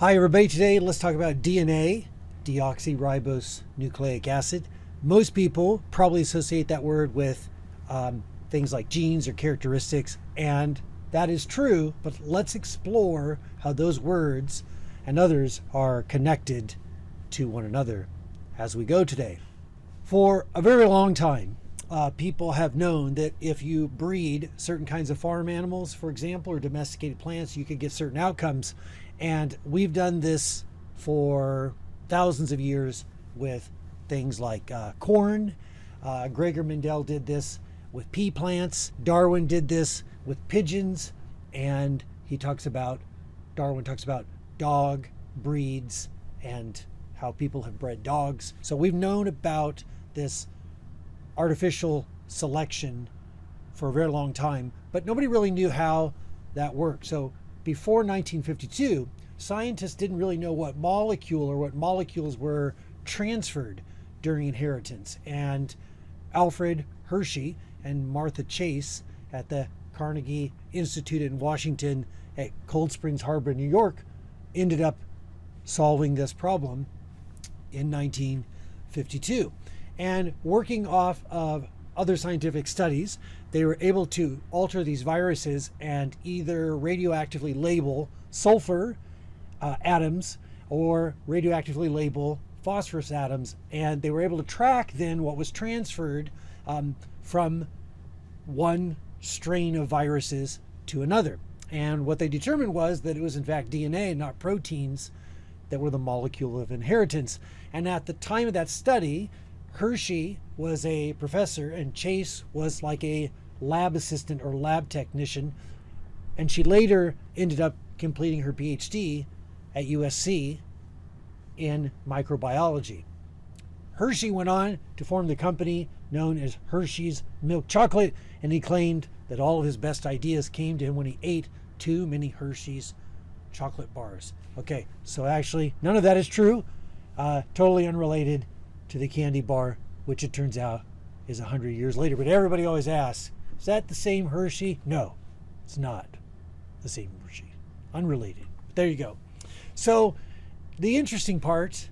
Hi everybody, today let's talk about DNA, deoxyribose nucleic acid. Most people probably associate that word with things like genes or characteristics, and that is true, but let's explore how those words and others are connected to one another as we go today. For a very long time, people have known that if you breed certain kinds of farm animals, for example, or domesticated plants, you could get certain outcomes. And we've done this for thousands of years with things like corn. Gregor Mendel did this with pea plants. Darwin did this with pigeons. And Darwin talks about dog breeds and how people have bred dogs. So we've known about this artificial selection for a very long time, but nobody really knew how that worked. So before 1952, scientists didn't really know what molecule or what molecules were transferred during inheritance. And Alfred Hershey and Martha Chase at the Carnegie Institute in Washington at Cold Springs Harbor, New York, ended up solving this problem in 1952. And working off of other scientific studies, they were able to alter these viruses and either radioactively label sulfur atoms or radioactively label phosphorus atoms. And they were able to track then what was transferred from one strain of viruses to another. And what they determined was that it was in fact DNA, not proteins, that were the molecule of inheritance. And at the time of that study, Hershey was a professor and Chase was like a lab assistant or lab technician. And she later ended up completing her PhD at USC in microbiology. Hershey went on to form the company known as Hershey's Milk Chocolate, and he claimed that all of his best ideas came to him when he ate too many Hershey's chocolate bars. Okay, so actually none of that is true. Totally unrelated to the candy bar, which it turns out is 100 years later. But everybody always asks, is that the same Hershey? No, it's not the same Hershey. Unrelated. But there you go. So the interesting part,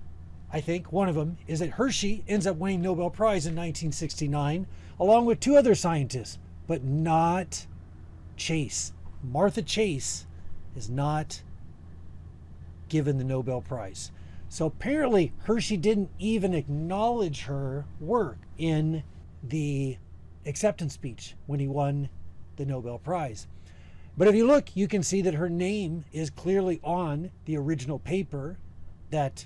I think, one of them, is that Hershey ends up winning Nobel Prize in 1969, along with two other scientists, but not Chase. Martha Chase is not given the Nobel Prize. So apparently Hershey didn't even acknowledge her work in the acceptance speech when he won the Nobel Prize. But if you look, you can see that her name is clearly on the original paper that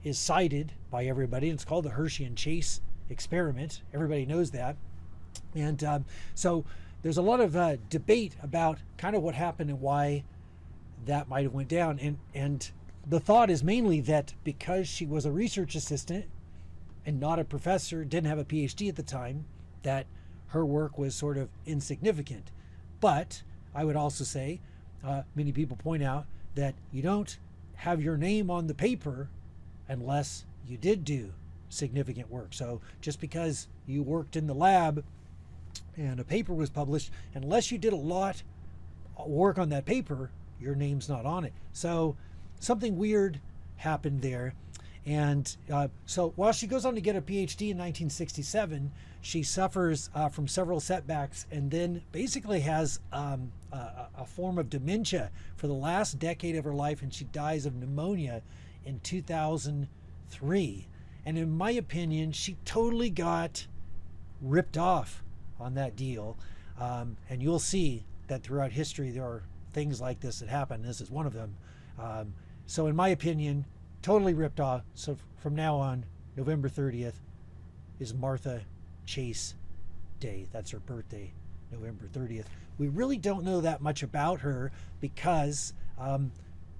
is cited by everybody. It's called the Hershey and Chase experiment. Everybody knows that. And so there's a lot of debate about kind of what happened and why that might have went down. And the thought is mainly that because she was a research assistant and not a professor, didn't have a PhD at the time, that her work was sort of insignificant. But I would also say, many people point out that you don't have your name on the paper unless you did do significant work. So just because you worked in the lab and a paper was published, unless you did a lot of work on that paper, your name's not on it. So something weird happened there. And so while she goes on to get a PhD in 1967, she suffers from several setbacks and then basically has a form of dementia for the last decade of her life, and she dies of pneumonia in 2003. And in my opinion, she totally got ripped off on that deal. And you'll see that throughout history there are things like this that happen. This is one of them. So in my opinion, totally ripped off. So from now on, November 30th is Martha Chase Day. That's her birthday, November 30th. We really don't know that much about her because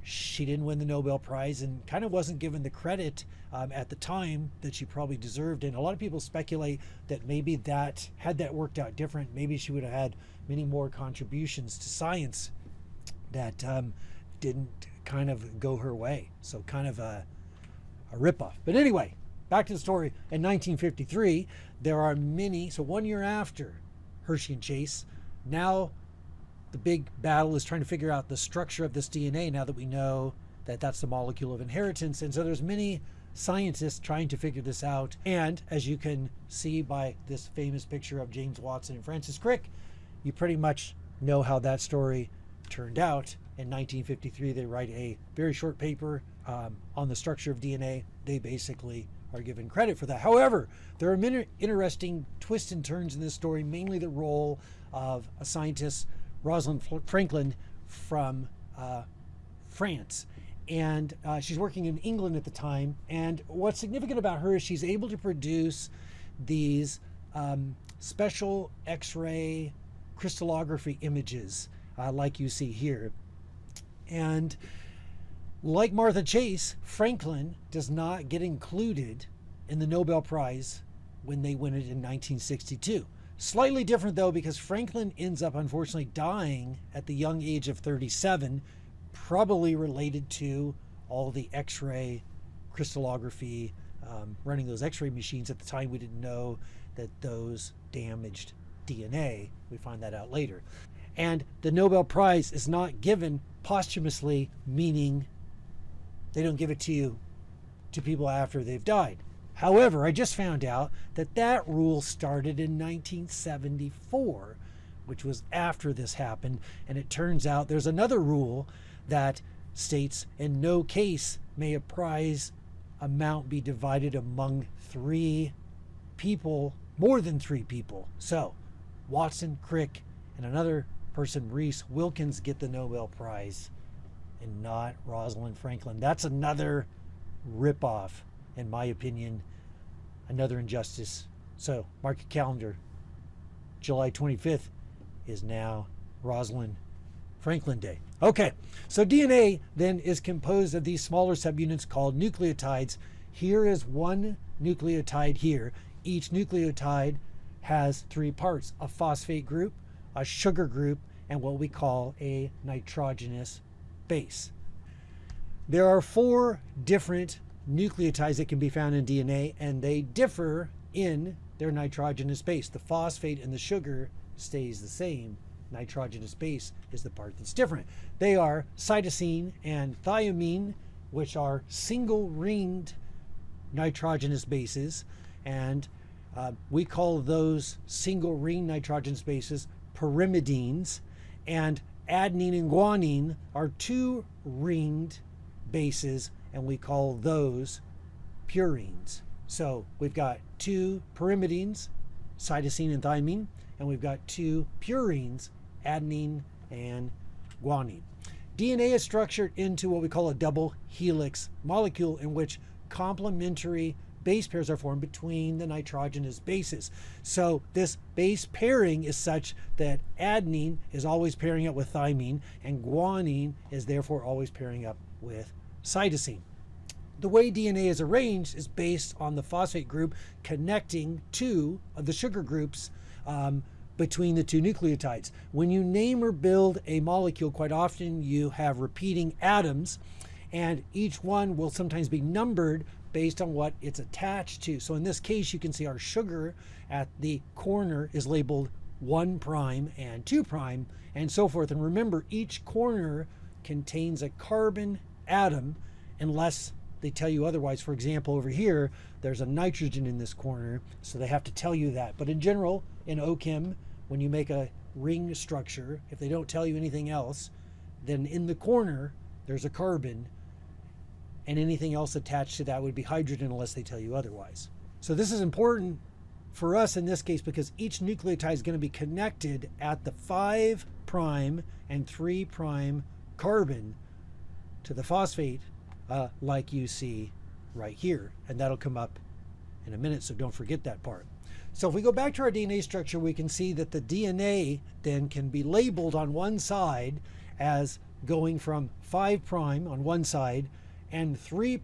she didn't win the Nobel Prize and kind of wasn't given the credit at the time that she probably deserved. And a lot of people speculate that maybe that, had that worked out different, maybe she would have had many more contributions to science that didn't kind of go her way. So kind of a ripoff. But anyway, back to the story. In 1953, there are many, so 1 year after Hershey and Chase, now the big battle is trying to figure out the structure of this DNA now that we know that that's the molecule of inheritance. And so there's many scientists trying to figure this out. And as you can see by this famous picture of James Watson and Francis Crick, you pretty much know how that story turned out. In 1953, they write a very short paper on the structure of DNA. They basically are given credit for that. However, there are many interesting twists and turns in this story, mainly the role of a scientist, Rosalind Franklin, from France. And she's working in England at the time. And what's significant about her is she's able to produce these special X-ray crystallography images like you see here. And like Martha Chase, Franklin does not get included in the Nobel Prize when they win it in 1962. Slightly different though, because Franklin ends up unfortunately dying at the young age of 37, probably related to all the X-ray crystallography, running those X-ray machines. At the time, we didn't know that those damaged DNA. We find that out later. And the Nobel Prize is not given posthumously, meaning they don't give it to you to people after they've died. However, I just found out that that rule started in 1974, which was after this happened. And it turns out there's another rule that states in no case may a prize amount be divided among 3 people, more than 3 people. So Watson, Crick, and another person, Reese Wilkins, get the Nobel Prize and not Rosalind Franklin. That's another ripoff, in my opinion, another injustice. So mark your calendar. July 25th is now Rosalind Franklin Day. Okay, so DNA then is composed of these smaller subunits called nucleotides. Here is one nucleotide here. Each nucleotide has 3 parts: a phosphate group, a sugar group, and what we call a nitrogenous base. There are 4 different nucleotides that can be found in DNA, and they differ in their nitrogenous base. The phosphate and the sugar stays the same. Nitrogenous base is the part that's different. They are cytosine and thymine, which are single-ringed nitrogenous bases, and we call those single-ring nitrogenous bases pyrimidines, and adenine and guanine are 2-ringed bases, and we call those purines. So we've got 2 pyrimidines, cytosine and thymine, and we've got 2 purines, adenine and guanine. DNA is structured into what we call a double helix molecule, in which complementary base pairs are formed between the nitrogenous bases. So this base pairing is such that adenine is always pairing up with thymine, and guanine is therefore always pairing up with cytosine. The way DNA is arranged is based on the phosphate group connecting 2 of the sugar groups between the 2 nucleotides. When you name or build a molecule, quite often you have repeating atoms, and each one will sometimes be numbered based on what it's attached to. So in this case, you can see our sugar at the corner is labeled 1' and 2', and so forth. And remember, each corner contains a carbon atom, unless they tell you otherwise. For example, over here, there's a nitrogen in this corner, so they have to tell you that. But in general, in OChem, when you make a ring structure, if they don't tell you anything else, then in the corner, there's a carbon, and anything else attached to that would be hydrogen unless they tell you otherwise. So this is important for us in this case because each nucleotide is going to be connected at the 5' and 3' carbon to the phosphate, like you see right here. And that'll come up in a minute, so don't forget that part. So if we go back to our DNA structure, we can see that the DNA then can be labeled on one side as going from 5' on one side and 3'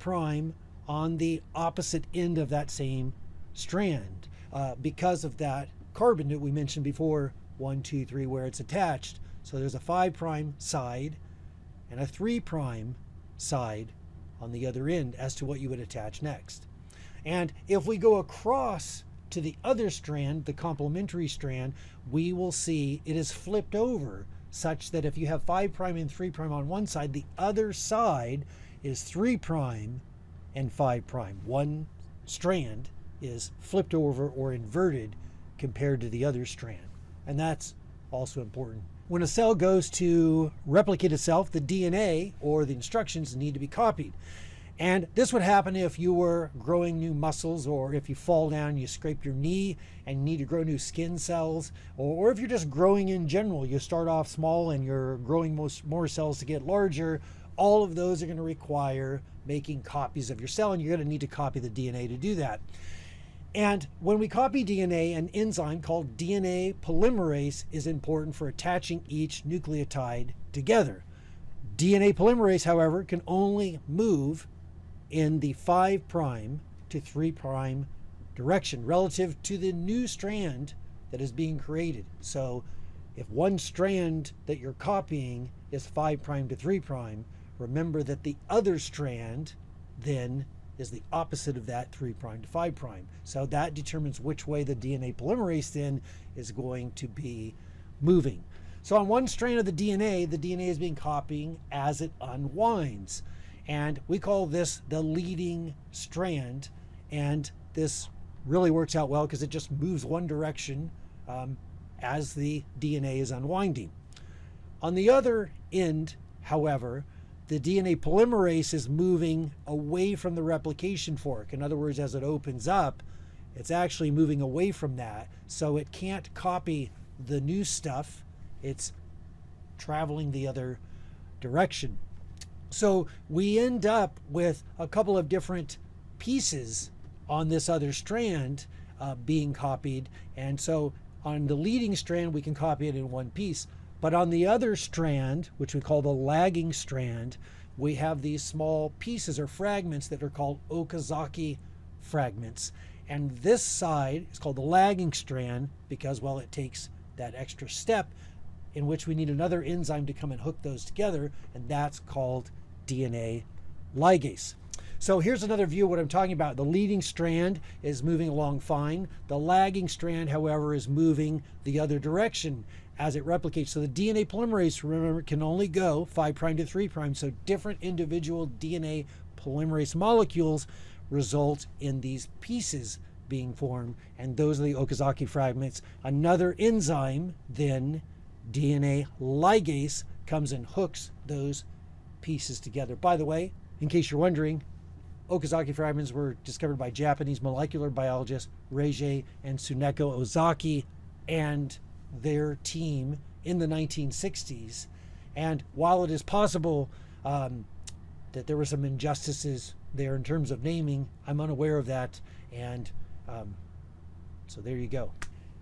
on the opposite end of that same strand, because of that carbon that we mentioned before, 1, 2, 3, where it's attached. So there's a 5' side and a 3' side on the other end as to what you would attach next. And if we go across to the other strand, the complementary strand, we will see it is flipped over, such that if you have 5' and 3' on one side, the other side is 3' and 5'. One strand is flipped over or inverted compared to the other strand. And that's also important. When a cell goes to replicate itself, the DNA or the instructions need to be copied. And this would happen if you were growing new muscles, or if you fall down, you scrape your knee and need to grow new skin cells, or if you're just growing in general, you start off small and you're growing more cells to get larger. All of those are going to require making copies of your cell, and you're going to need to copy the DNA to do that. And when we copy DNA, an enzyme called DNA polymerase is important for attaching each nucleotide together. DNA polymerase, however, can only move in the 5' to 3' direction relative to the new strand that is being created. So if one strand that you're copying is 5' to 3', remember that the other strand then is the opposite of that, 3' to 5'. So that determines which way the DNA polymerase then is going to be moving. So on one strand of the DNA is being copied as it unwinds. And we call this the leading strand. And this really works out well because it just moves one direction as the DNA is unwinding. On the other end, however, the DNA polymerase is moving away from the replication fork. In other words, as it opens up, it's actually moving away from that. So it can't copy the new stuff. It's traveling the other direction. So we end up with a couple of different pieces on this other strand being copied. And so on the leading strand, we can copy it in one piece. But on the other strand, which we call the lagging strand, we have these small pieces or fragments that are called Okazaki fragments. And this side is called the lagging strand because, well, it takes that extra step in which we need another enzyme to come and hook those together, and that's called DNA ligase. So here's another view of what I'm talking about. The leading strand is moving along fine. The lagging strand, however, is moving the other direction as it replicates. So the DNA polymerase, remember, can only go 5' to 3'. So different individual DNA polymerase molecules result in these pieces being formed, and those are the Okazaki fragments. Another enzyme, then DNA ligase, comes and hooks those pieces together. By the way, in case you're wondering, Okazaki fragments were discovered by Japanese molecular biologists Reiji and Tsuneko Ozaki and their team in the 1960s. And while it is possible that there were some injustices there in terms of naming, I'm unaware of that. And so there you go.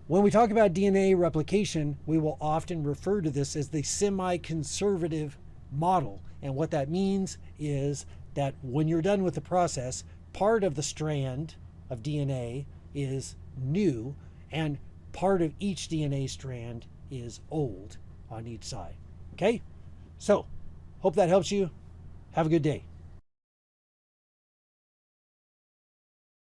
When we talk about DNA replication, we will often refer to this as the semi-conservative model. And what that means is that when you're done with the process, part of the strand of DNA is new and part of each DNA strand is old on each side. Okay? So, hope that helps you. Have a good day.